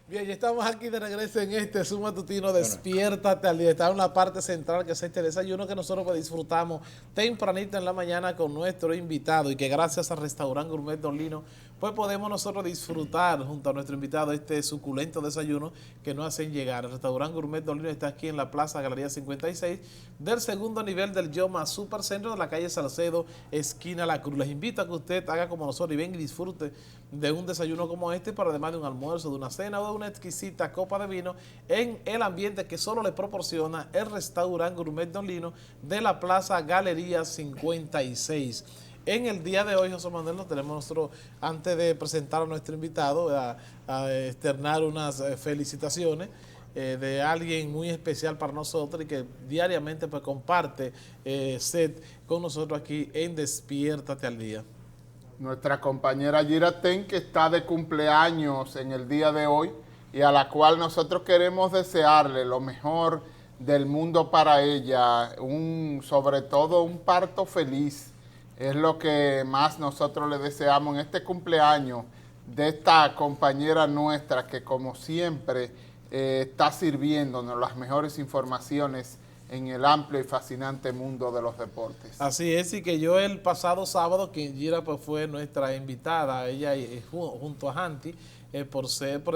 Bien, ya estamos aquí de regreso en este Zoom matutino, despiértate al día. Está en la parte central que es este desayuno que nosotros pues disfrutamos tempranito en la mañana con nuestro invitado y que gracias al restaurante Gourmet Don Lino pues podemos nosotros disfrutar junto a nuestro invitado este suculento desayuno que nos hacen llegar. El restaurante Gourmet Don Lino está aquí en la Plaza Galería 56 del segundo nivel del Yoma Supercentro de la calle Salcedo, esquina La Cruz. Les invito a que usted haga como nosotros y venga y disfrute de un desayuno como este, pero además de un almuerzo, de una cena o de una exquisita copa de vino en el ambiente que solo le proporciona el restaurante Gourmet Don Lino de la Plaza Galería 56. En el día de hoy, José Manuel, nos tenemos nosotros, antes de presentar a nuestro invitado, a externar unas felicitaciones de alguien muy especial para nosotros y que diariamente pues comparte set con nosotros aquí en Despiértate al Día. Nuestra compañera Yira Ten, que está de cumpleaños en el día de hoy y a la cual nosotros queremos desearle lo mejor del mundo para ella, sobre todo un parto feliz. Es lo que más nosotros le deseamos en este cumpleaños de esta compañera nuestra que como siempre está sirviéndonos las mejores informaciones en el amplio y fascinante mundo de los deportes. Así es, y que yo el pasado sábado, que Gira pues fue nuestra invitada, ella junto a Hanti, por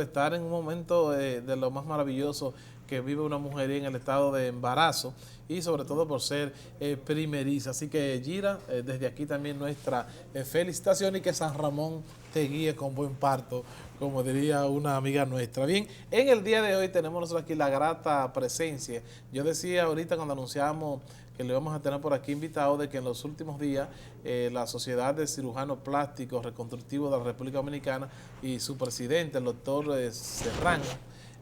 estar en un momento de lo más maravilloso que vive una mujer en el estado de embarazo y sobre todo por ser primeriza. Así que Gira, desde aquí también nuestra felicitación y que San Ramón te guíe con buen parto, como diría una amiga nuestra. Bien, en el día de hoy tenemos nosotros aquí la grata presencia. Yo decía ahorita cuando anunciamos que le vamos a tener por aquí invitado de que en los últimos días la Sociedad de Cirujanos Plásticos Reconstructivos de la República Dominicana y su presidente, el doctor Serrano,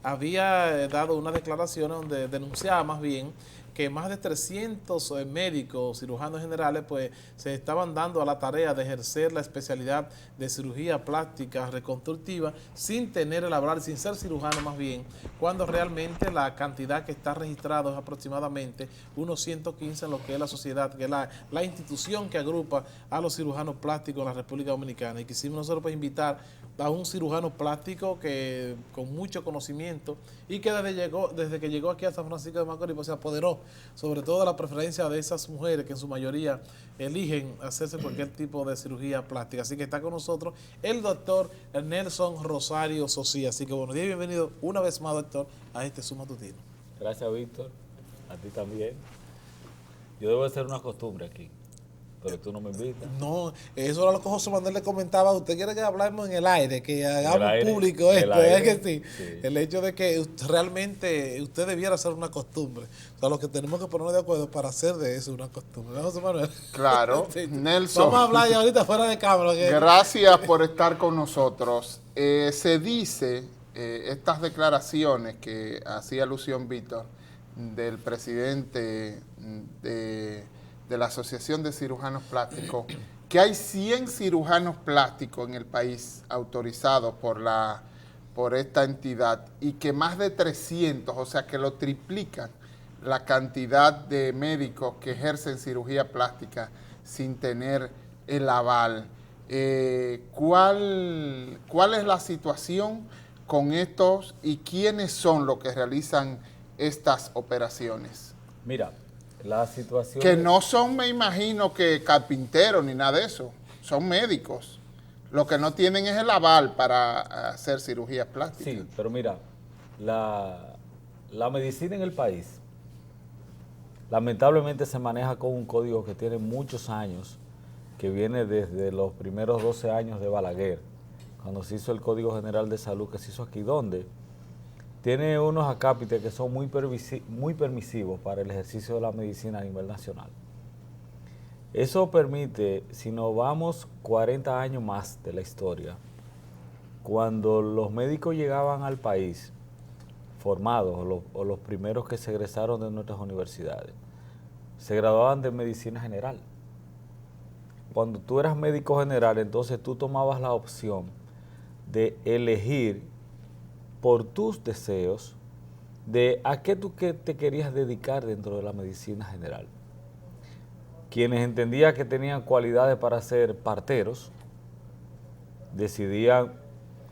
había dado unas declaraciones donde denunciaba más bien que más de 300 médicos, cirujanos generales, pues se estaban dando a la tarea de ejercer la especialidad de cirugía plástica reconstructiva sin tener el aval, sin ser cirujano más bien, cuando realmente la cantidad que está registrada es aproximadamente unos 115 en lo que es la sociedad, que es la institución que agrupa a los cirujanos plásticos en la República Dominicana. Y quisimos nosotros pues invitar a un cirujano plástico que con mucho conocimiento y que desde que llegó aquí a San Francisco de Macorís pues se apoderó sobre todo de la preferencia de esas mujeres que en su mayoría eligen hacerse cualquier tipo de cirugía plástica. Así que está con nosotros el doctor Nelson Rosario Socía. Así que buenos días y bienvenido una vez más, doctor, a este Zoom matutino. Gracias, Víctor. A ti también. Yo debo hacer una costumbre aquí, pero tú no me invitas. No, eso era lo que José Manuel le comentaba. Usted quiere que hablemos en el aire, que hagamos aire, público esto, es que sí. Sí. El hecho de que realmente usted debiera hacer una costumbre. O sea, lo que tenemos que ponernos de acuerdo para hacer de eso una costumbre. ¿No, José Manuel? Claro, Sí. Nelson. Vamos a hablar ya ahorita fuera de cámara. Gracias por estar con nosotros. Se dice, estas declaraciones que hacía alusión Víctor, del presidente de la Asociación de Cirujanos Plásticos, que hay 100 cirujanos plásticos en el país autorizados por esta entidad y que más de 300, o sea que lo triplican la cantidad de médicos que ejercen cirugía plástica sin tener el aval. ¿Cuál es la situación con estos y quiénes son los que realizan estas operaciones? Mira, la situación... Que no son, me imagino, que carpinteros ni nada de eso, son médicos. Lo que no tienen es el aval para hacer cirugías plásticas. Sí, pero mira, la medicina en el país lamentablemente se maneja con un código que tiene muchos años, que viene desde los primeros 12 años de Balaguer, cuando se hizo el Código General de Salud que se hizo aquí, donde tiene unos acápites que son muy permisivos para el ejercicio de la medicina a nivel nacional. Eso permite, si nos vamos 40 años más de la historia, cuando los médicos llegaban al país formados, o los primeros que se egresaron de nuestras universidades, se graduaban de medicina general. Cuando tú eras médico general, entonces tú tomabas la opción de elegir por tus deseos de a qué tú te querías dedicar dentro de la medicina general. Quienes entendían que tenían cualidades para ser parteros, decidían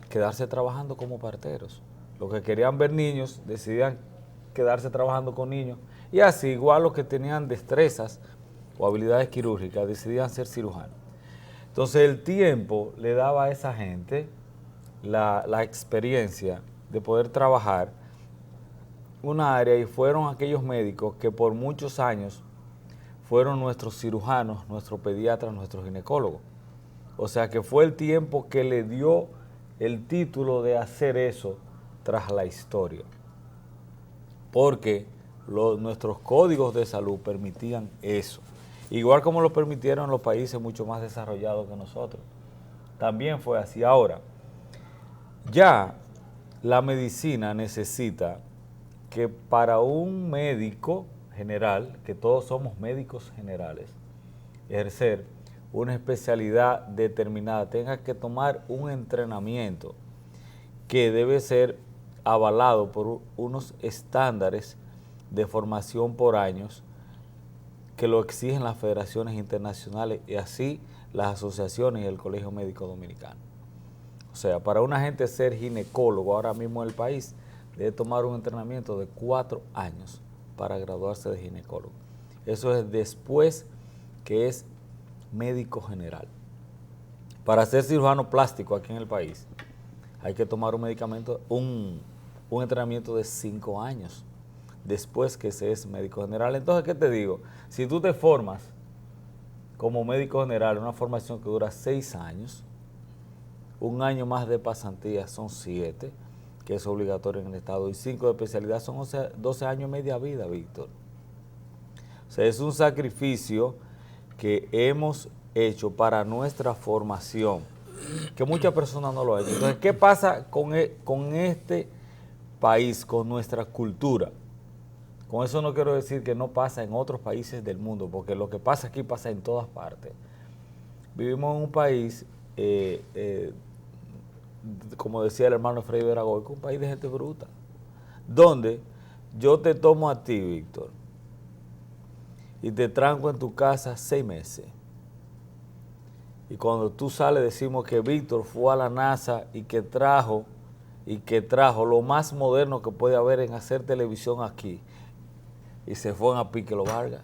quedarse trabajando como parteros. Los que querían ver niños decidían quedarse trabajando con niños. Y así, igual los que tenían destrezas o habilidades quirúrgicas decidían ser cirujanos. Entonces el tiempo le daba a esa gente la experiencia de poder trabajar una área, y fueron aquellos médicos que por muchos años fueron nuestros cirujanos, nuestros pediatras, nuestros ginecólogos. O sea que fue el tiempo que le dio el título de hacer eso tras la historia. Porque nuestros códigos de salud permitían eso. Igual como lo permitieron los países mucho más desarrollados que nosotros. También fue así. Ahora, ya la medicina necesita que para un médico general, que todos somos médicos generales, ejercer una especialidad determinada, tenga que tomar un entrenamiento que debe ser avalado por unos estándares de formación por años que lo exigen las federaciones internacionales y así las asociaciones y el Colegio Médico Dominicano. O sea, para una gente ser ginecólogo ahora mismo en el país, debe tomar un entrenamiento de 4 años para graduarse de ginecólogo. Eso es después que es médico general. Para ser cirujano plástico aquí en el país, hay que tomar un entrenamiento de 5 años después que se es médico general. Entonces, ¿qué te digo? Si tú te formas como médico general, una formación que dura 6 años, un año más de pasantía son 7, que es obligatorio en el Estado, y 5 de especialidad son 12 años y media vida, Víctor. O sea, es un sacrificio que hemos hecho para nuestra formación, que muchas personas no lo han hecho. Entonces, ¿qué pasa con este país, con nuestra cultura? Con eso no quiero decir que no pasa en otros países del mundo, porque lo que pasa aquí pasa en todas partes. Vivimos en un país, como decía el hermano Freddy Veragoico, un país de gente bruta, donde yo te tomo a ti, Víctor, y te tranco en tu casa 6 meses. Y cuando tú sales decimos que Víctor fue a la NASA y que trajo lo más moderno que puede haber en hacer televisión aquí. Y se fue a Pique Lo Vargas.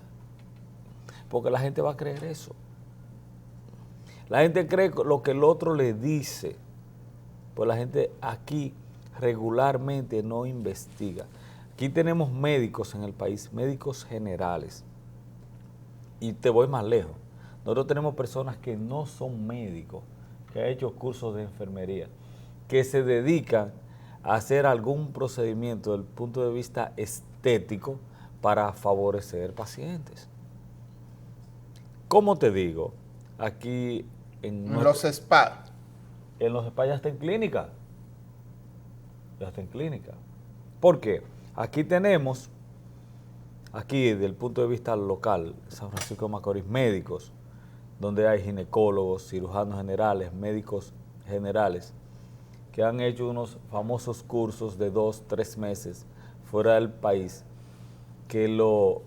Porque la gente va a creer eso. La gente cree lo que el otro le dice. Pues la gente aquí regularmente no investiga. Aquí tenemos médicos en el país, médicos generales. Y te voy más lejos. Nosotros tenemos personas que no son médicos, que han hecho cursos de enfermería, que se dedican a hacer algún procedimiento desde el punto de vista estético para favorecer pacientes. ¿Cómo te digo? Aquí en los spa. En los spa ya está en clínica. Ya está en clínica. ¿Por qué? Aquí tenemos, desde el punto de vista local, San Francisco de Macorís, médicos, donde hay ginecólogos, cirujanos generales, médicos generales, que han hecho unos famosos cursos de 2, 3 meses fuera del país, que lo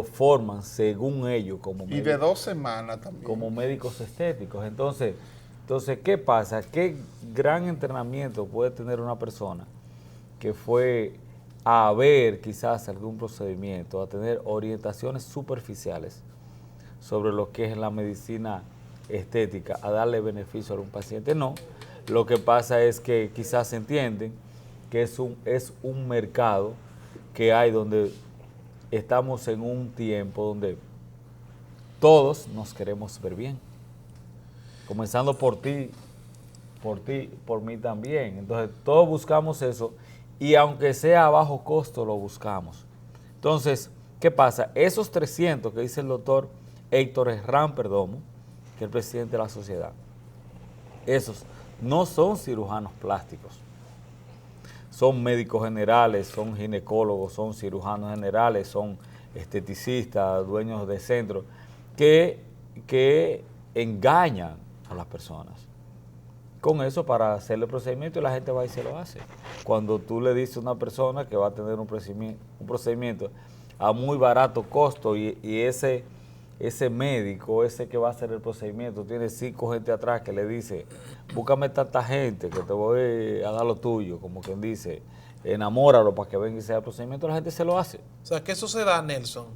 forman según ellos como médicos. Y de 2 semanas también. Como médicos estéticos. Entonces, ¿qué pasa? ¿Qué gran entrenamiento puede tener una persona que fue a ver quizás algún procedimiento, a tener orientaciones superficiales sobre lo que es la medicina estética, a darle beneficio a un paciente? No. Lo que pasa es que quizás entienden que es un mercado que hay donde estamos en un tiempo donde todos nos queremos ver bien. Comenzando por ti, por mí también. Entonces, todos buscamos eso y aunque sea a bajo costo, lo buscamos. Entonces, ¿qué pasa? Esos 300 que dice el doctor Héctor Herrán Perdomo, que es el presidente de la sociedad, esos no son cirujanos plásticos. Son médicos generales, son ginecólogos, son cirujanos generales, son esteticistas, dueños de centros, que engañan a las personas con eso para hacerle procedimiento y la gente va y se lo hace. Cuando tú le dices a una persona que va a tener un procedimiento a muy barato costo y ese ese médico, ese que va a hacer el procedimiento, tiene 5 gente atrás que le dice, búscame tanta gente que te voy a dar lo tuyo, como quien dice, enamóralo para que venga y sea el procedimiento, la gente se lo hace. O sea, que eso se da, Nelson.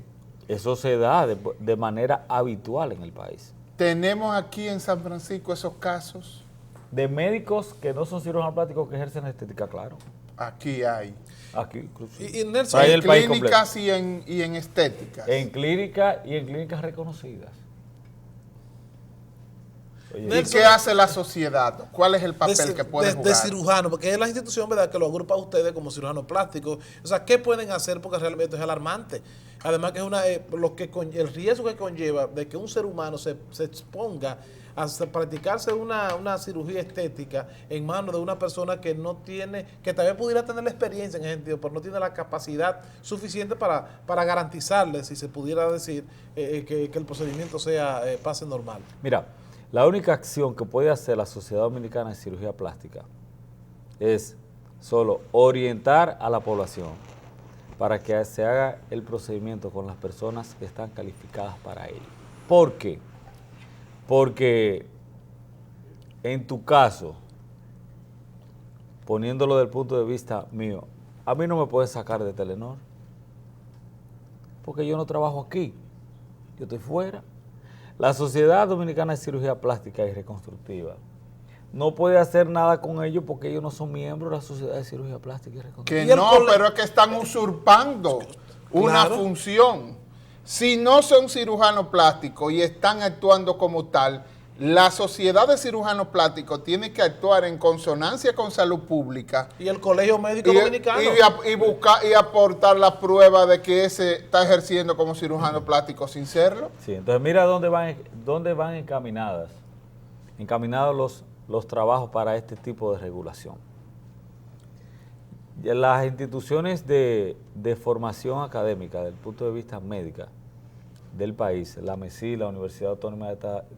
Eso se da de manera habitual en el país. Tenemos aquí en San Francisco esos casos. De médicos que no son cirujanos plásticos que ejercen estética, claro. Aquí hay. Aquí, inclusive. Y Nelson, Hay En el país clínicas y en estéticas. En clínicas y en clínicas reconocidas. Oye, ¿Y Nelson, qué hace la sociedad? ¿Cuál es el papel que puede de jugar? cirujano, porque es la institución, ¿verdad?, que lo agrupa a ustedes como cirujanos plásticos. O sea, ¿qué pueden hacer? Porque realmente es alarmante. Además que es el riesgo que conlleva de que un ser humano se exponga a practicarse una cirugía estética en manos de una persona que no tiene, que también pudiera tener la experiencia en ese sentido, pero no tiene la capacidad suficiente para garantizarle, si se pudiera decir, que el procedimiento pase normal. Mira, la única acción que puede hacer la Sociedad Dominicana de Cirugía Plástica es solo orientar a la población para que se haga el procedimiento con las personas que están calificadas para ello. ¿Por qué? Porque en tu caso, poniéndolo desde el punto de vista mío, a mí no me puedes sacar de Telenor, porque yo no trabajo aquí, yo estoy fuera. La Sociedad Dominicana de Cirugía Plástica y Reconstructiva no puede hacer nada con ellos porque ellos no son miembros de la Sociedad de Cirugía Plástica y Reconstructiva. Que no, pero es que están usurpando una función. Si no son cirujanos plásticos y están actuando como tal, la Sociedad de Cirujanos Plásticos tiene que actuar en consonancia con salud pública. Y el Colegio Médico Dominicano. Y buscar y aportar la prueba de que ese está ejerciendo como cirujano plástico sin serlo. Sí, entonces mira dónde van encaminados los trabajos para este tipo de regulación. Las instituciones de formación académica, desde el punto de vista médica del país, la MESI, la Universidad Autónoma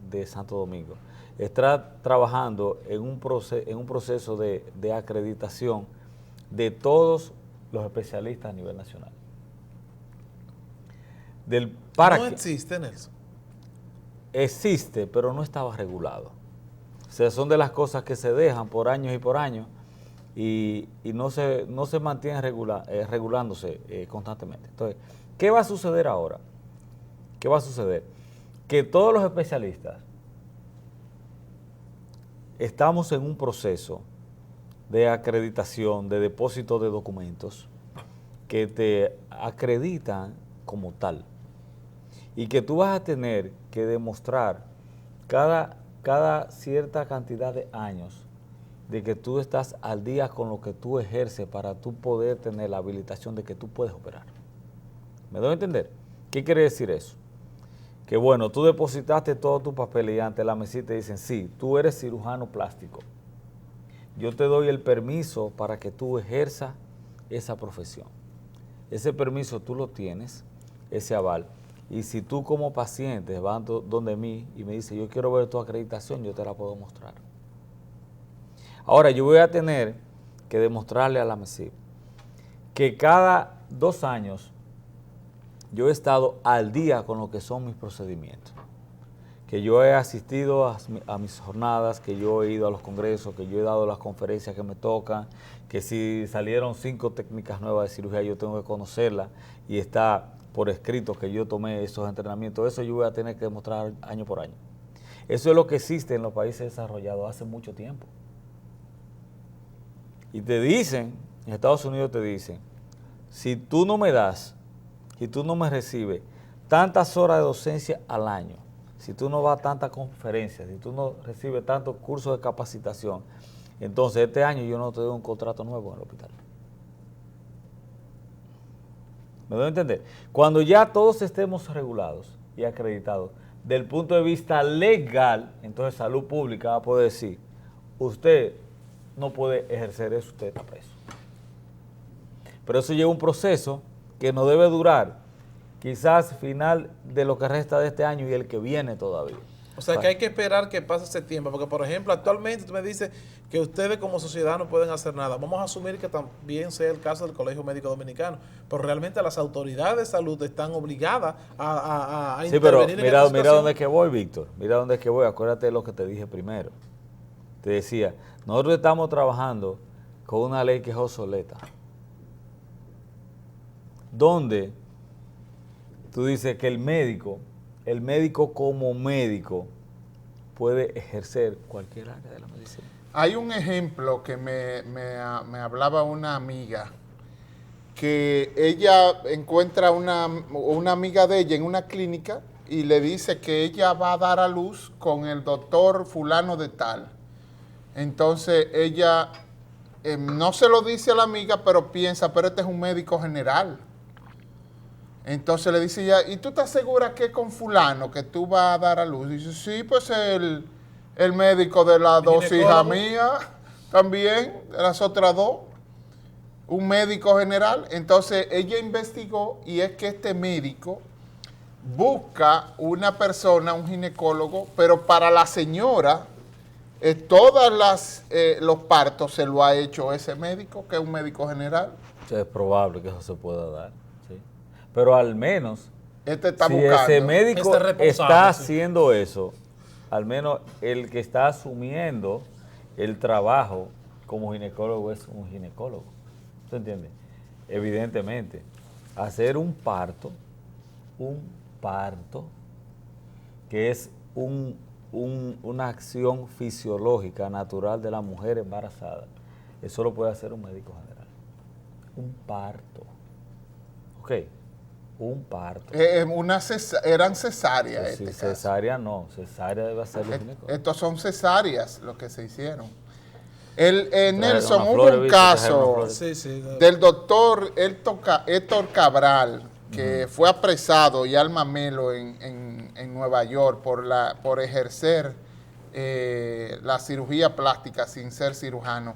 de Santo Domingo, está trabajando en un proceso de acreditación de todos los especialistas a nivel nacional. No existe, Nelson. Existe, pero no estaba regulado. O sea, son de las cosas que se dejan por años y por años y no se mantienen regulándose constantemente. Entonces, ¿qué va a suceder ahora? ¿Qué va a suceder? Que todos los especialistas estamos en un proceso de acreditación, de depósito de documentos que te acreditan como tal y que tú vas a tener que demostrar cada cierta cantidad de años de que tú estás al día con lo que tú ejerces para tú poder tener la habilitación de que tú puedes operar. ¿Me doy a entender? ¿Qué quiere decir eso? Que bueno, tú depositaste todo tu papel y ante la mesita te dicen, sí, tú eres cirujano plástico. Yo te doy el permiso para que tú ejerzas esa profesión. Ese permiso tú lo tienes, ese aval. Y si tú como paciente vas donde mí y me dices, yo quiero ver tu acreditación, yo te la puedo mostrar. Ahora, yo voy a tener que demostrarle a la MESIP que cada 2 años yo he estado al día con lo que son mis procedimientos, que yo he asistido a mis jornadas, que yo he ido a los congresos, que yo he dado las conferencias que me tocan, que si salieron 5 técnicas nuevas de cirugía yo tengo que conocerlas y está por escrito que yo tomé esos entrenamientos. Eso yo voy a tener que demostrar año por año. Eso es lo que existe en los países desarrollados hace mucho tiempo. Y te dicen, en Estados Unidos te dicen, si tú no me das, si tú no me recibes tantas horas de docencia al año, si tú no vas a tantas conferencias, si tú no recibes tantos cursos de capacitación, entonces este año yo no te doy un contrato nuevo en el hospital. ¿Me doy a entender? Cuando ya todos estemos regulados y acreditados, del punto de vista legal, entonces Salud Pública va a poder decir, usted no puede ejercer eso, usted está preso. Pero eso lleva un proceso que no debe durar quizás final de lo que resta de este año y el que viene todavía. O sea que hay que esperar que pase ese tiempo, porque por ejemplo, actualmente tú me dices que ustedes como sociedad no pueden hacer nada. Vamos a asumir que también sea el caso del Colegio Médico Dominicano, pero realmente las autoridades de salud están obligadas a Sí, pero intervenir en esta mira situación. dónde es que voy, Víctor. Mira dónde es que voy. Acuérdate de lo que te dije primero. Te decía, nosotros estamos trabajando con una ley que es obsoleta. Donde tú dices que el médico como médico puede ejercer cualquier área de la medicina. Hay un ejemplo que me hablaba una amiga, que ella encuentra una amiga de ella en una clínica y le dice que ella va a dar a luz con el doctor fulano de tal. Entonces ella no se lo dice a la amiga, pero piensa, pero este es un médico general. Entonces le dice ella, ¿y tú estás segura que es con fulano que tú vas a dar a luz? Dice, sí, pues el médico de las dos hijas mías, también, de las otras dos, un médico general. Entonces ella investigó y es que este médico busca una persona, un ginecólogo, pero para la señora, los partos se lo ha hecho ese médico, que es un médico general. Es probable que eso se pueda dar, ¿sí? Pero al menos, Este está si buscando. ese médico responsable, está sí. haciendo eso, al menos el que está asumiendo el trabajo como ginecólogo es un ginecólogo. ¿Tú entiendes? Evidentemente, hacer un parto, que es una acción fisiológica natural de la mujer embarazada, eso lo puede hacer un médico general. Un parto. ¿Ok? Un parto. Eran cesáreas. Sí, cesárea no, cesárea debe hacer los ginecólogos. Estos son cesáreas lo que se hicieron. Nelson, una hubo flor, un ¿viste? caso Sí, del doctor Héctor Cabral, que fue apresado y al mamelo en Nueva York por ejercer la cirugía plástica sin ser cirujano.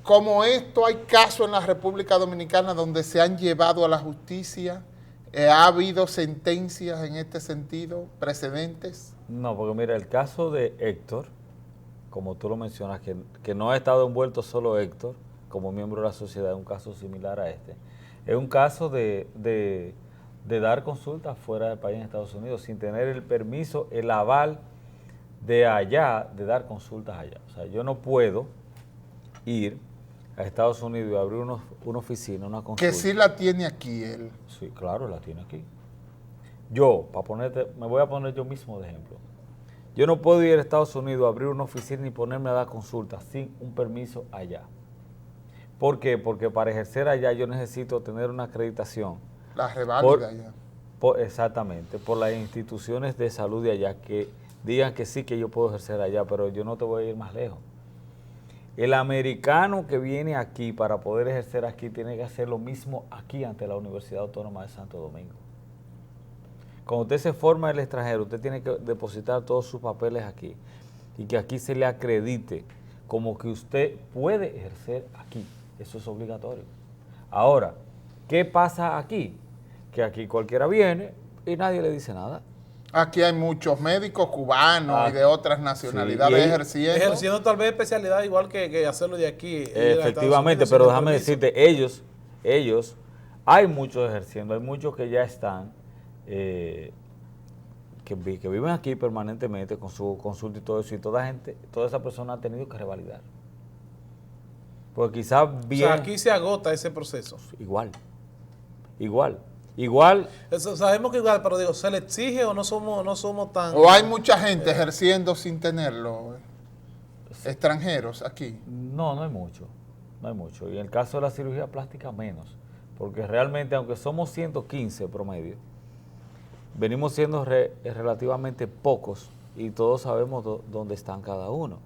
Como esto, hay casos en la República Dominicana donde se han llevado a la justicia. ¿Ha habido sentencias en este sentido, precedentes? No, porque mira, el caso de Héctor, como tú lo mencionas, que no ha estado envuelto solo Héctor como miembro de la sociedad, es un caso similar a este. Es un caso de dar consultas fuera del país, en Estados Unidos, sin tener el permiso, el aval de allá, de dar consultas allá. O sea, yo no puedo ir a Estados Unidos y abrir una oficina, una consulta. Que sí la tiene aquí él. Sí, claro, la tiene aquí. Yo, me voy a poner yo mismo de ejemplo. Yo no puedo ir a Estados Unidos a abrir una oficina y ponerme a dar consultas sin un permiso allá. ¿Por qué? Porque para ejercer allá yo necesito tener una acreditación. La reválida allá. Exactamente, por las instituciones de salud de allá que digan que sí que yo puedo ejercer allá, pero yo no te voy a ir más lejos. El americano que viene aquí para poder ejercer aquí tiene que hacer lo mismo aquí ante la Universidad Autónoma de Santo Domingo. Cuando usted se forma en el extranjero, usted tiene que depositar todos sus papeles aquí y que aquí se le acredite como que usted puede ejercer aquí. Eso es obligatorio. Ahora, ¿qué pasa aquí? Que aquí cualquiera viene y nadie le dice nada. Aquí hay muchos médicos cubanos y de otras nacionalidades sí, ejerciendo tal vez especialidad igual que hacerlo de aquí. Efectivamente, pero déjame decirte, ellos, hay muchos ejerciendo, hay muchos que ya están, que viven aquí permanentemente con su consulta y todo eso, y toda esa persona ha tenido que revalidar. Porque quizás bien... O sea, aquí se agota ese proceso. Igual. Eso, sabemos que igual, pero digo, ¿se le exige o no somos tan...? ¿O hay mucha gente ejerciendo sin tenerlo? Extranjeros aquí. No hay mucho. Y en el caso de la cirugía plástica, menos. Porque realmente, aunque somos 115 promedio, venimos siendo relativamente pocos y todos sabemos dónde están cada uno.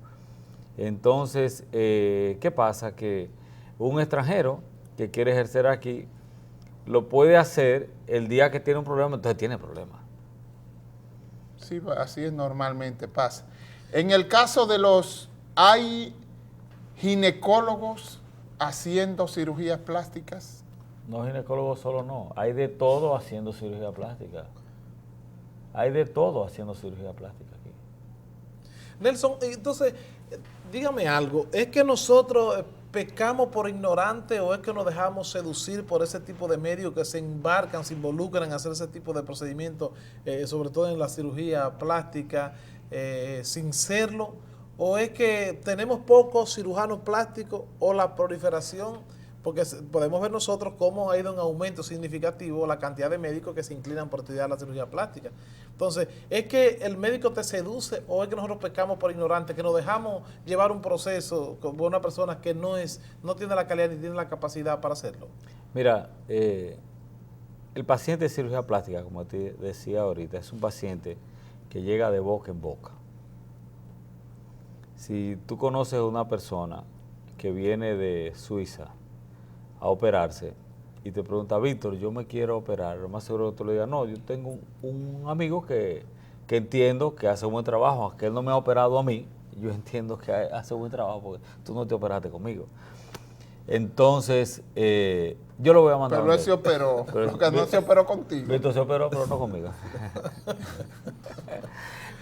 Entonces, ¿qué pasa? Que un extranjero que quiere ejercer aquí lo puede hacer el día que tiene un problema, entonces tiene problemas. Sí, así es, normalmente pasa. En el caso de ¿hay ginecólogos haciendo cirugías plásticas? No, ginecólogos solo no, hay de todo haciendo cirugía plástica. Hay de todo haciendo cirugía plástica aquí. Nelson, entonces, dígame algo, ¿es que nosotros pecamos por ignorante o es que nos dejamos seducir por ese tipo de medios que se embarcan, se involucran en hacer ese tipo de procedimientos, sobre todo en la cirugía plástica, sin serlo? ¿O es que tenemos pocos cirujanos plásticos o la proliferación? Porque podemos ver nosotros cómo ha ido en aumento significativo la cantidad de médicos que se inclinan por estudiar la cirugía plástica. Entonces, ¿es que el médico te seduce o es que nosotros pecamos por ignorante, que nos dejamos llevar un proceso con una persona que no tiene la calidad ni tiene la capacidad para hacerlo? Mira, el paciente de cirugía plástica, como te decía ahorita, es un paciente que llega de boca en boca. Si tú conoces a una persona que viene de Suiza a operarse y te pregunta, Víctor, yo me quiero operar, lo más seguro que tú le digas, no, yo tengo un amigo que entiendo que hace un buen trabajo, aunque él no me ha operado a mí, yo entiendo que hace un buen trabajo porque tú no te operaste conmigo. Entonces, yo lo voy a mandar. Pero él se operó, porque no se operó contigo. Víctor se operó, pero no conmigo.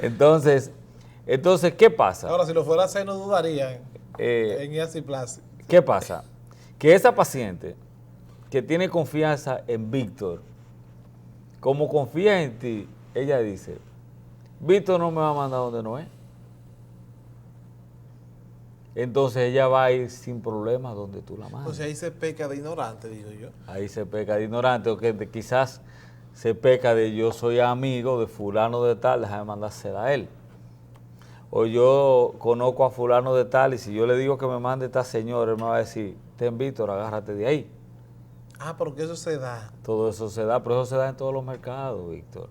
Entonces, ¿qué pasa? Ahora, si lo fuera a hacer, no dudaría en Yacyplasty. ¿Qué pasa? Que esa paciente que tiene confianza en Víctor, como confía en ti, ella dice, Víctor no me va a mandar donde no es. Entonces ella va a ir sin problemas donde tú la mandas. Entonces ahí se peca de ignorante, digo yo. Ahí se peca de ignorante, o que quizás se peca de yo soy amigo de fulano de tal, déjame mandársela a él. O yo conozco a fulano de tal y si yo le digo que me mande esta señora, él me va a decir, ten Víctor, agárrate de ahí. Ah, porque eso se da. Todo eso se da, pero eso se da en todos los mercados, Víctor.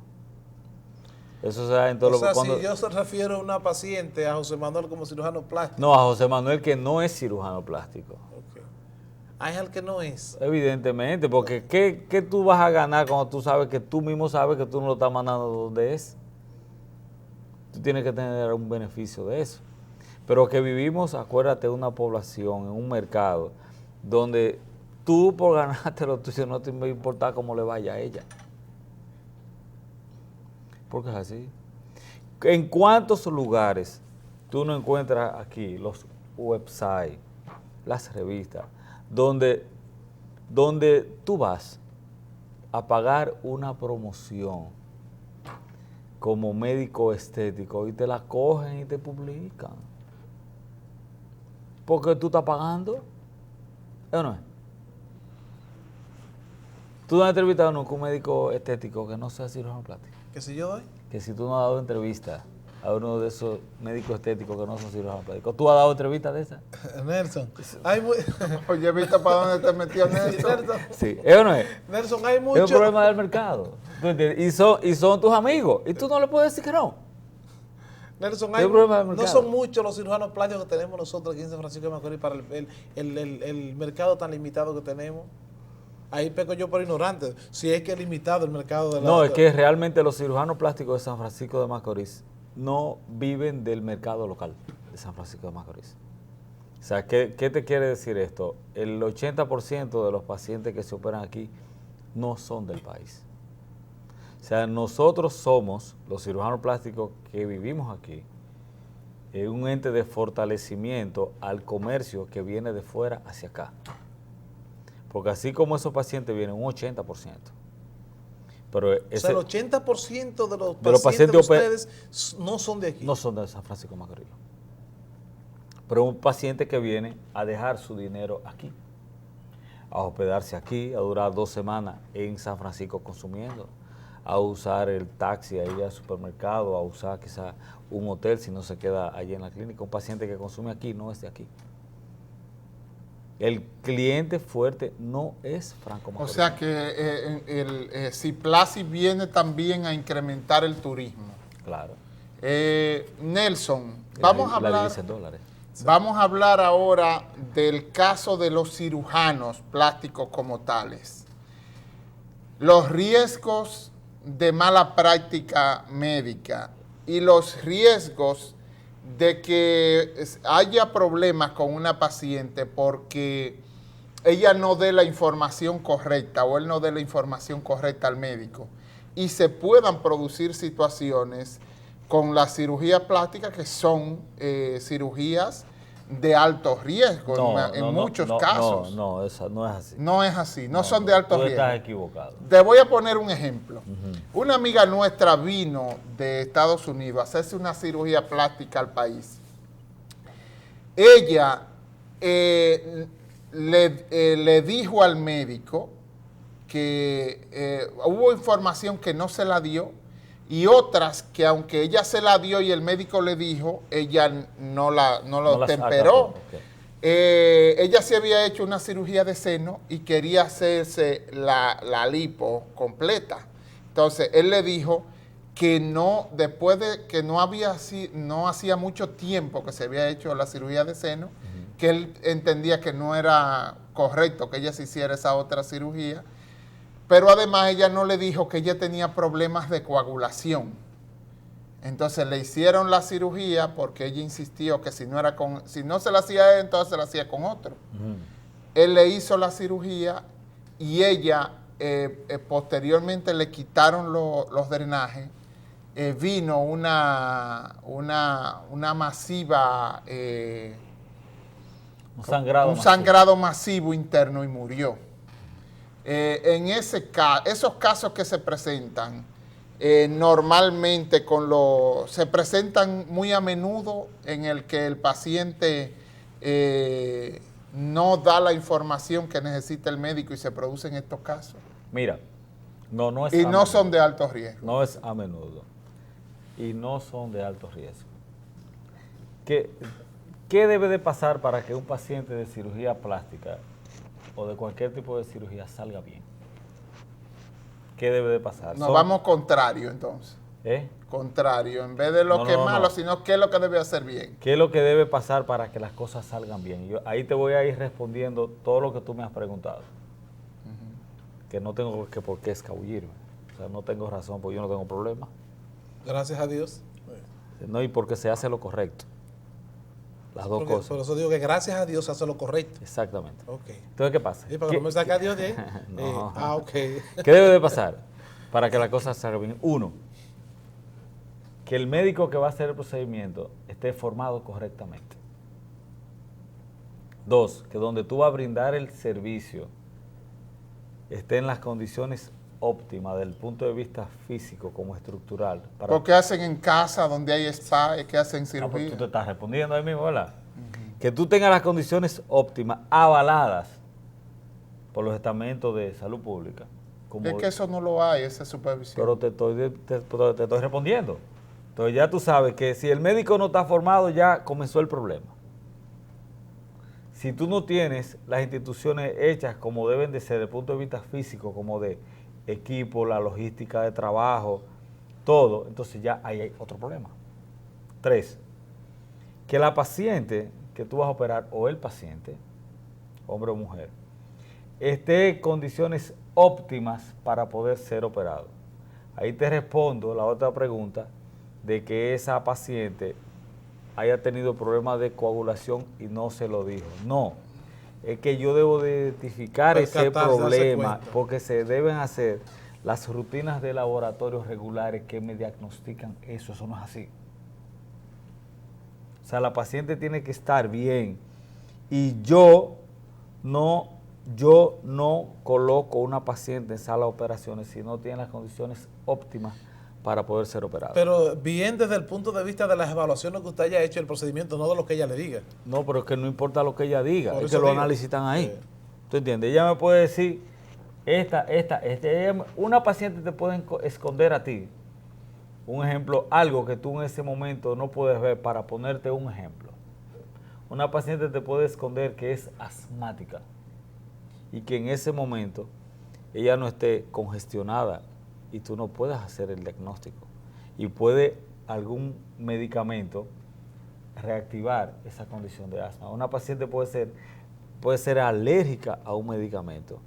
Eso se da en todos los mercados. O sea, si yo se refiero a una paciente, a José Manuel como cirujano plástico. No, a José Manuel que no es cirujano plástico. Okay. Ah, es al que no es. Evidentemente, porque ¿qué tú vas a ganar cuando tú sabes que tú mismo sabes que tú no lo estás mandando donde es? Tú tienes que tener un beneficio de eso. Pero que vivimos, acuérdate, una población, en un mercado, donde tú por ganarte lo tuyo no te va a importar cómo le vaya a ella. Porque es así. ¿En cuántos lugares tú no encuentras aquí los websites, las revistas, donde tú vas a pagar una promoción como médico estético y te la cogen y te publican? Porque tú estás pagando. ¿O no es? ¿Tú no has entrevistado nunca a un médico estético que no sea cirujano plástico? ¿Que si yo doy? Que si tú no has dado entrevista a uno de esos médicos estéticos que no son cirujanos plásticos, ¿tú has dado entrevista de esa? Nelson, Oye, ¿viste para dónde te metió Nelson? Sí, ¿eso no es? Nelson, hay mucho. Es un problema del mercado. ¿Tú entiendes? Y son tus amigos. Y tú no le puedes decir que no. Nelson, no son muchos los cirujanos plásticos que tenemos nosotros aquí en San Francisco de Macorís para el mercado tan limitado que tenemos. Ahí peco yo por ignorante, si es que es limitado el mercado de la... No, es que realmente los cirujanos plásticos de San Francisco de Macorís no viven del mercado local de San Francisco de Macorís. O sea, ¿qué te quiere decir esto? El 80% de los pacientes que se operan aquí no son del país. O sea, nosotros somos, los cirujanos plásticos que vivimos aquí, un ente de fortalecimiento al comercio que viene de fuera hacia acá. Porque así como esos pacientes vienen, un 80%. Pero o sea, el 80% de los pacientes de ustedes no son de aquí. No son de San Francisco de Macorís. Pero un paciente que viene a dejar su dinero aquí, a hospedarse aquí, a durar 2 semanas en San Francisco consumiendo, a usar el taxi, a ir al supermercado, a usar quizá un hotel si no se queda allí en la clínica. Un paciente que consume aquí no es de aquí. El cliente fuerte no es Franco Macorís. O sea que el Yacyplasty viene también a incrementar el turismo. Claro. Nelson, vamos a hablar ahora del caso de los cirujanos plásticos como tales. Los riesgos de mala práctica médica y los riesgos de que haya problemas con una paciente porque ella no dé la información correcta o él no dé la información correcta al médico y se puedan producir situaciones con la cirugía plástica, que son cirugías de alto riesgo en muchos casos. No, esa no es así. No es así, no son de alto riesgo. Tú estás equivocado. Te voy a poner un ejemplo. Una amiga nuestra vino de Estados Unidos a hacerse una cirugía plástica al país. Ella le dijo al médico que hubo información que no se la dio y otras que aunque ella se la dio y el médico le dijo, ella no lo temperó. Ella se había hecho una cirugía de seno y quería hacerse la lipo completa. Entonces, él le dijo que no, después de que no hacía mucho tiempo que se había hecho la cirugía de seno, que él entendía que no era correcto que ella se hiciera esa otra cirugía, pero además ella no le dijo que ella tenía problemas de coagulación. Entonces le hicieron la cirugía porque ella insistió que si no se la hacía él, entonces se la hacía con otro. Él le hizo la cirugía y ella posteriormente le quitaron los drenajes. Vino una masiva... un sangrado masivo interno y murió. En esos casos que se presentan, normalmente se presentan muy a menudo en el que el paciente no da la información que necesita el médico y se producen estos casos. Mira, no es y no son de alto riesgo. No es a menudo. Y no son de alto riesgo. ¿Qué debe de pasar para que un paciente de cirugía plástica o de cualquier tipo de cirugía salga bien? ¿Qué debe de pasar? Nos vamos contrario entonces. Contrario, en vez de lo que es malo, sino qué es lo que debe hacer bien. ¿Qué es lo que debe pasar para que las cosas salgan bien? Ahí te voy a ir respondiendo todo lo que tú me has preguntado. Que no tengo por qué escabullirme. O sea, no tengo razón porque yo no tengo problema. Gracias a Dios. No, y porque se hace lo correcto. Las dos cosas. Por eso digo que gracias a Dios se hace lo correcto. Exactamente. Okay. Entonces, ¿qué pasa? ¿Y para que no me saque a Dios de ahí? No. Ok. ¿Qué debe de pasar para que la cosa salga bien? Uno, que el médico que va a hacer el procedimiento esté formado correctamente. Dos, que donde tú vas a brindar el servicio esté en las condiciones óptimas desde el punto de vista físico como estructural. Porque hacen en casa donde hay spa y que hacen cirugía. No, pues tú te estás respondiendo ahí mismo, ¿verdad? Que tú tengas las condiciones óptimas avaladas por los estamentos de salud pública. Es que eso no lo hay, esa supervisión. Pero te estoy respondiendo. Entonces ya tú sabes que si el médico no está formado, ya comenzó el problema. Si tú no tienes las instituciones hechas como deben de ser desde el punto de vista físico, como de equipo, la logística de trabajo, todo, entonces ya ahí hay otro problema. 3, que la paciente que tú vas a operar, o el paciente, hombre o mujer, esté en condiciones óptimas para poder ser operado. Ahí te respondo la otra pregunta de que esa paciente haya tenido problemas de coagulación y no se lo dijo. No, es que yo debo de identificar ese problema porque se deben hacer las rutinas de laboratorios regulares que me diagnostican eso no es así. O sea, la paciente tiene que estar bien y yo no coloco una paciente en sala de operaciones si no tiene las condiciones óptimas para poder ser operada. Pero bien desde el punto de vista de las evaluaciones que usted haya hecho el procedimiento, no de lo que ella le diga. No, pero es que no importa lo que ella diga, es que los análisis están ahí. ¿Tú entiendes? Ella me puede decir, una paciente te puede esconder a ti, un ejemplo, algo que tú en ese momento no puedes ver, para ponerte un ejemplo. Una paciente te puede esconder que es asmática y que en ese momento ella no esté congestionada y tú no puedas hacer el diagnóstico. Y puede algún medicamento reactivar esa condición de asma. Una paciente puede ser alérgica a un medicamento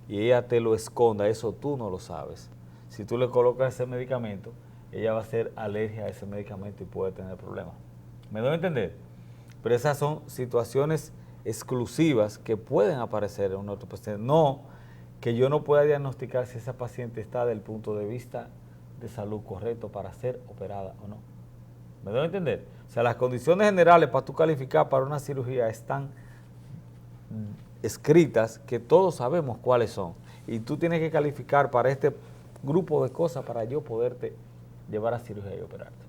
y ella te lo esconda, eso tú no lo sabes. Si tú le colocas ese medicamento, ella va a ser alérgica a ese medicamento y puede tener problemas. ¿Me doy a entender? Pero esas son situaciones exclusivas que pueden aparecer en un otro paciente. No que yo no pueda diagnosticar si esa paciente está del punto de vista de salud correcto para ser operada o no. ¿Me doy a entender? O sea, las condiciones generales para tú calificar para una cirugía están escritas, que todos sabemos cuáles son. Y tú tienes que calificar para este grupo de cosas para yo poderte llevar a cirugía y operarte.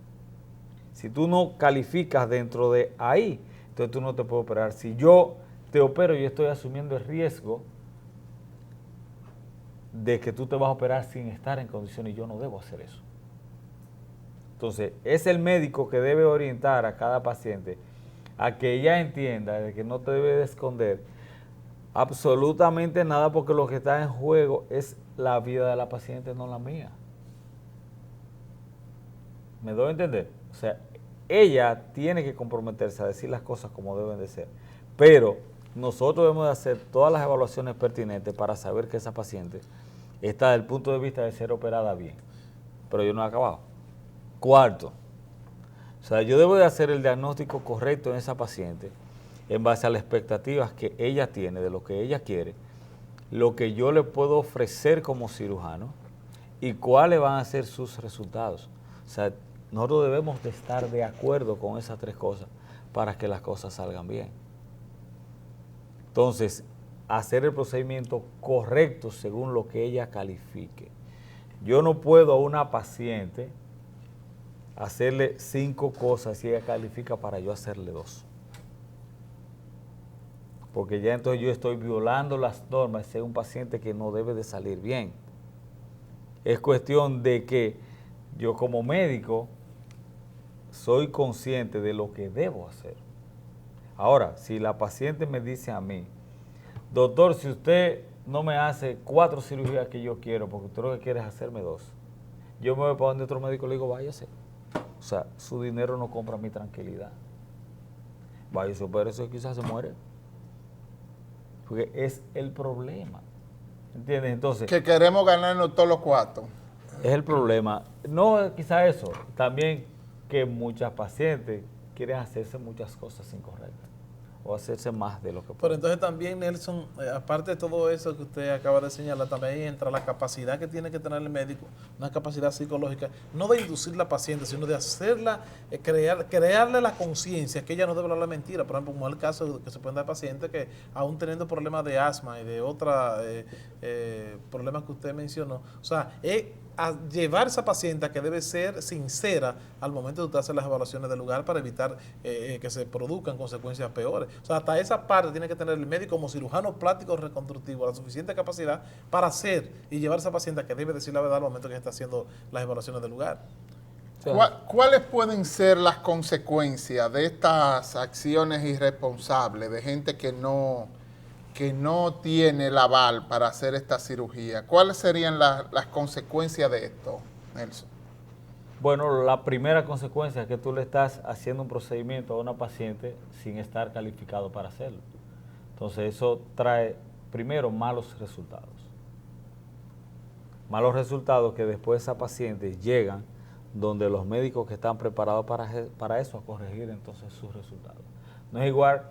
Si tú no calificas dentro de ahí, entonces tú no te puedes operar. Si yo te opero, yo estoy asumiendo el riesgo de que tú te vas a operar sin estar en condiciones y yo no debo hacer eso. Entonces, es el médico que debe orientar a cada paciente a que ella entienda de que no te debe de esconder absolutamente nada, porque lo que está en juego es la vida de la paciente, no la mía. ¿Me doy a entender? O sea, ella tiene que comprometerse a decir las cosas como deben de ser, pero nosotros debemos de hacer todas las evaluaciones pertinentes para saber que esa paciente está desde el punto de vista de ser operada bien. Pero yo no he acabado. Cuarto, o sea, yo debo de hacer el diagnóstico correcto en esa paciente en base a las expectativas que ella tiene, de lo que ella quiere, lo que yo le puedo ofrecer como cirujano y cuáles van a ser sus resultados. O sea, nosotros debemos de estar de acuerdo con esas tres cosas para que las cosas salgan bien. Entonces, hacer el procedimiento correcto según lo que ella califique. Yo no puedo a una paciente hacerle 5 cosas si ella califica para yo hacerle 2. Porque ya entonces yo estoy violando las normas de un paciente que no debe de salir bien. Es cuestión de que yo como médico soy consciente de lo que debo hacer. Ahora, si la paciente me dice a mí, doctor, si usted no me hace 4 cirugías que yo quiero, porque usted lo que quiere es hacerme 2, yo me voy para donde otro médico y le digo, váyase. O sea, su dinero no compra mi tranquilidad. Váyase, pero eso quizás se muere. Porque es el problema. ¿Entiendes? Entonces, que queremos ganarnos todos los cuartos. es el problema. No quizá eso, también que muchas pacientes quieren hacerse muchas cosas incorrectas o hacerse más de lo que Pero pueden. entonces también, Nelson, aparte de todo eso que usted acaba de señalar, también entra la capacidad que tiene que tener el médico, una capacidad psicológica, no de inducir a la paciente, sino de hacerla, crearle la conciencia que ella no debe hablar mentira. Por ejemplo, como es el caso que se pueden dar pacientes que aún teniendo problemas de asma y de otros problemas que usted mencionó, o sea, a llevar a esa paciente a que debe ser sincera al momento de usted hacer las evaluaciones del lugar para evitar que se produzcan consecuencias peores. O sea, hasta esa parte tiene que tener el médico como cirujano plástico reconstructivo la suficiente capacidad para hacer y llevar a esa paciente a que debe decir la verdad al momento que está haciendo las evaluaciones del lugar. ¿Cuáles pueden ser las consecuencias de estas acciones irresponsables de gente que no tiene el aval para hacer esta cirugía? ¿Cuáles serían las consecuencias de esto, Nelson? Bueno, la primera consecuencia es que tú le estás haciendo un procedimiento a una paciente sin estar calificado para hacerlo. Entonces eso trae primero malos resultados. Malos resultados que después esas pacientes llegan donde los médicos que están preparados para eso a corregir entonces sus resultados. No es igual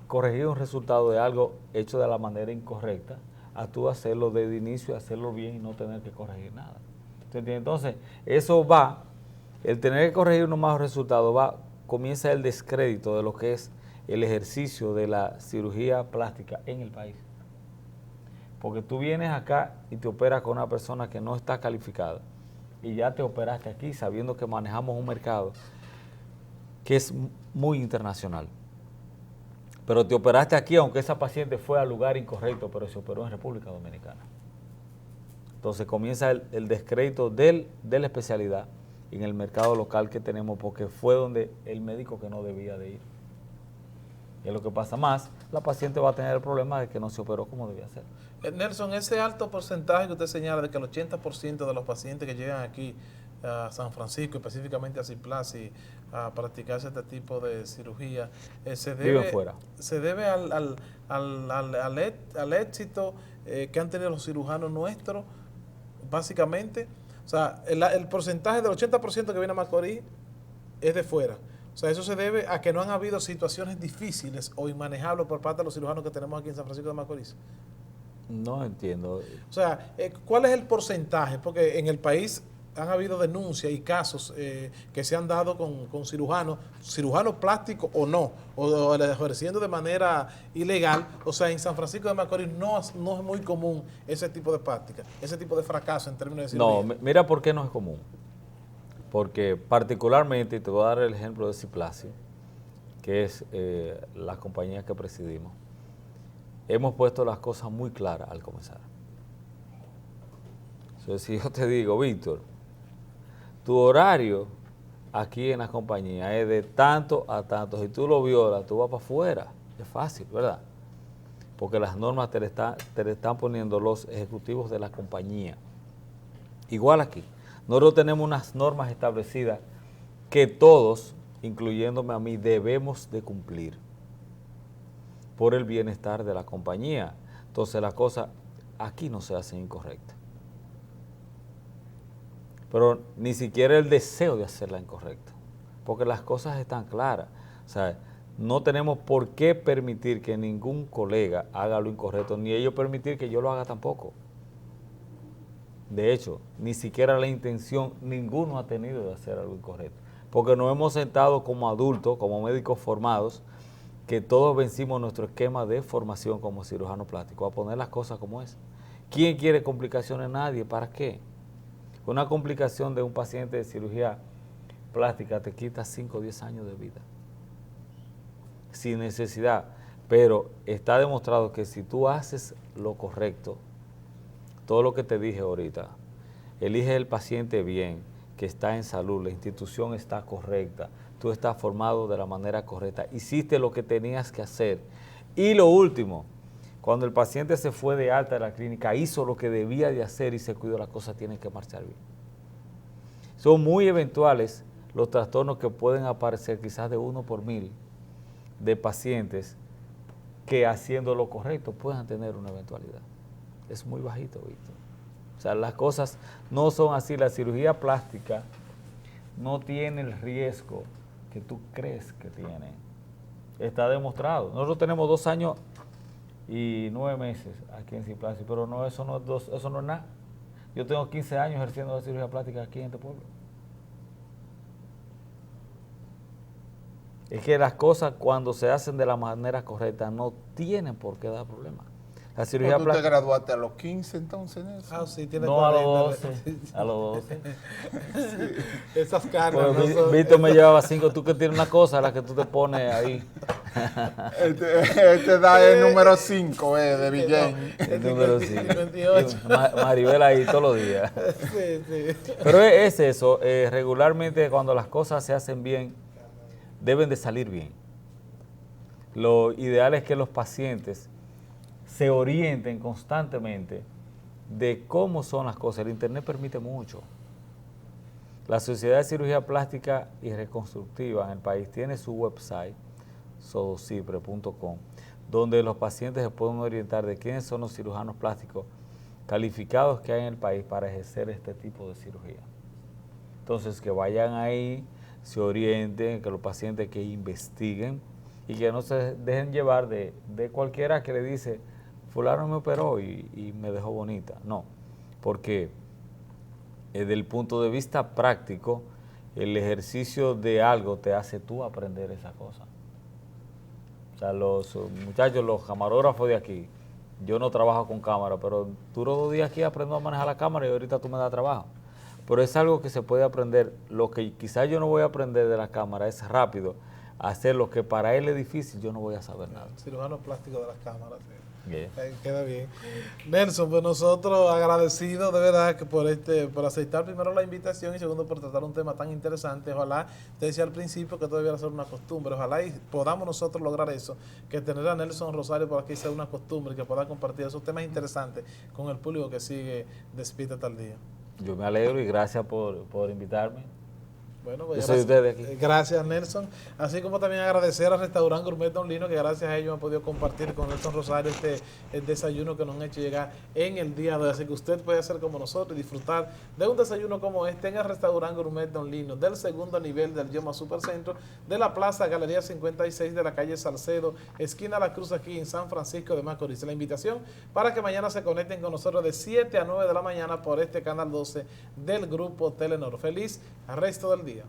corregir un resultado de algo hecho de la manera incorrecta a tú hacerlo desde inicio, hacerlo bien y no tener que corregir nada. Entonces, eso va, el tener que corregir unos malos resultados, comienza el descrédito de lo que es el ejercicio de la cirugía plástica en el país. Porque tú vienes acá y te operas con una persona que no está calificada y ya te operaste aquí sabiendo que manejamos un mercado que es muy internacional. Pero te operaste aquí aunque esa paciente fue al lugar incorrecto, pero se operó en República Dominicana. Entonces comienza el descrédito de la especialidad en el mercado local que tenemos porque fue donde el médico que no debía de ir. Y es lo que pasa más, la paciente va a tener el problema de que no se operó como debía ser. Nelson, ese alto porcentaje que usted señala de que el 80% de los pacientes que llegan aquí a San Francisco, específicamente a Ciplasi, a practicarse este tipo de cirugía, se debe al éxito que han tenido los cirujanos nuestros, básicamente. O sea, el porcentaje del 80% que viene a Macorís es de fuera. O sea, eso se debe a que no han habido situaciones difíciles o inmanejables por parte de los cirujanos que tenemos aquí en San Francisco de Macorís. No entiendo. O sea, ¿cuál es el porcentaje? Porque en el país han habido denuncias y casos que se han dado con cirujanos plásticos o no, o ejerciendo de manera ilegal. O sea, en San Francisco de Macorís no es muy común ese tipo de práctica, ese tipo de fracaso en términos de cirugía. No, mira por qué no es común. Porque particularmente, y te voy a dar el ejemplo de Ciplasio, que es la compañía que presidimos, hemos puesto las cosas muy claras al comenzar. Entonces, si yo te digo, Víctor, tu horario aquí en la compañía es de tanto a tanto, si tú lo violas, tú vas para afuera. Es fácil, ¿verdad? Porque las normas te le están poniendo los ejecutivos de la compañía. Igual aquí. Nosotros tenemos unas normas establecidas que todos, incluyéndome a mí, debemos de cumplir por el bienestar de la compañía. Entonces las cosas aquí no se hacen incorrectas. Pero ni siquiera el deseo de hacerla incorrecta, porque las cosas están claras. O sea, no tenemos por qué permitir que ningún colega haga lo incorrecto, ni ellos permitir que yo lo haga tampoco. De hecho, ni siquiera la intención ninguno ha tenido de hacer algo incorrecto, porque nos hemos sentado como adultos, como médicos formados, que todos vencimos nuestro esquema de formación como cirujano plástico, a poner las cosas como es. ¿Quién quiere complicaciones? Nadie. ¿Para qué? Una complicación de un paciente de cirugía plástica te quita 5 o 10 años de vida, sin necesidad. Pero está demostrado que si tú haces lo correcto, todo lo que te dije ahorita, eliges el paciente bien, que está en salud, la institución está correcta, tú estás formado de la manera correcta, hiciste lo que tenías que hacer. Y lo último, cuando el paciente se fue de alta de la clínica, hizo lo que debía de hacer y se cuidó, las cosas tienen que marchar bien. Son muy eventuales los trastornos que pueden aparecer, quizás de 1 por 1000, de pacientes que haciendo lo correcto puedan tener una eventualidad. Es muy bajito, Víctor. O sea, las cosas no son así. La cirugía plástica no tiene el riesgo que tú crees que tiene. Está demostrado. Nosotros tenemos 2 años y 9 meses aquí en Ciplasio, pero no, eso no es nada. Yo tengo 15 años ejerciendo la cirugía plástica aquí en este pueblo. Es que las cosas cuando se hacen de la manera correcta no tienen por qué dar problemas. La cirugía plástica. ¿Tú te graduaste a los 15 entonces en eso? Ah, sí, tiene No, 40. a los 12. A los 12. Sí. Esas cargas. Pues, no son, Víctor me llevaba 5, tú que tienes una cosa, la que tú te pones ahí. Este da el número 5 de Villén. El número 5. 58. Maribel ahí todos los días. Sí, sí. Pero es eso, regularmente cuando las cosas se hacen bien, deben de salir bien. Lo ideal es que los pacientes se orienten constantemente de cómo son las cosas. El internet permite mucho. La Sociedad de Cirugía Plástica y Reconstructiva en el país tiene su website, sodocipre.com, donde los pacientes se pueden orientar de quiénes son los cirujanos plásticos calificados que hay en el país para ejercer este tipo de cirugía. Entonces, que vayan ahí, se orienten, que los pacientes que investiguen y que no se dejen llevar de cualquiera que le dice, fulano me operó y me dejó bonita. No, porque desde el punto de vista práctico, el ejercicio de algo te hace tú aprender esa cosa. O sea, los muchachos, los camarógrafos de aquí, yo no trabajo con cámara, pero duro 2 días aquí aprendo a manejar la cámara y ahorita tú me das trabajo. Pero es algo que se puede aprender. Lo que quizás yo no voy a aprender de la cámara es rápido hacer lo que para él es difícil, yo no voy a saber nada. Cirujano plástico de las cámaras. Sí. Yeah. Queda bien. Nelson, pues nosotros agradecidos de verdad que por aceptar primero la invitación y segundo por tratar un tema tan interesante. Ojalá, te decía al principio que todavía va a ser una costumbre, ojalá y podamos nosotros lograr eso, que tener a Nelson Rosario por aquí sea una costumbre, que pueda compartir esos temas interesantes con el público que sigue Despierta al Día. Yo me alegro y gracias por invitarme. Bueno, pues Yo soy de ustedes aquí. gracias Nelson, así como también agradecer al restaurante Gourmet Don Lino, que gracias a ellos han podido compartir con Nelson Rosario el desayuno que nos han hecho llegar en el día de hoy, así que usted puede hacer como nosotros y disfrutar de un desayuno como este en el restaurante Gourmet Don Lino, del segundo nivel del Yoma Supercentro, de la Plaza Galería 56 de la calle Salcedo, esquina La Cruz, aquí en San Francisco de Macorís. La invitación para que mañana se conecten con nosotros de 7 a 9 de la mañana por este canal 12 del Grupo Telenor. Feliz resto del día.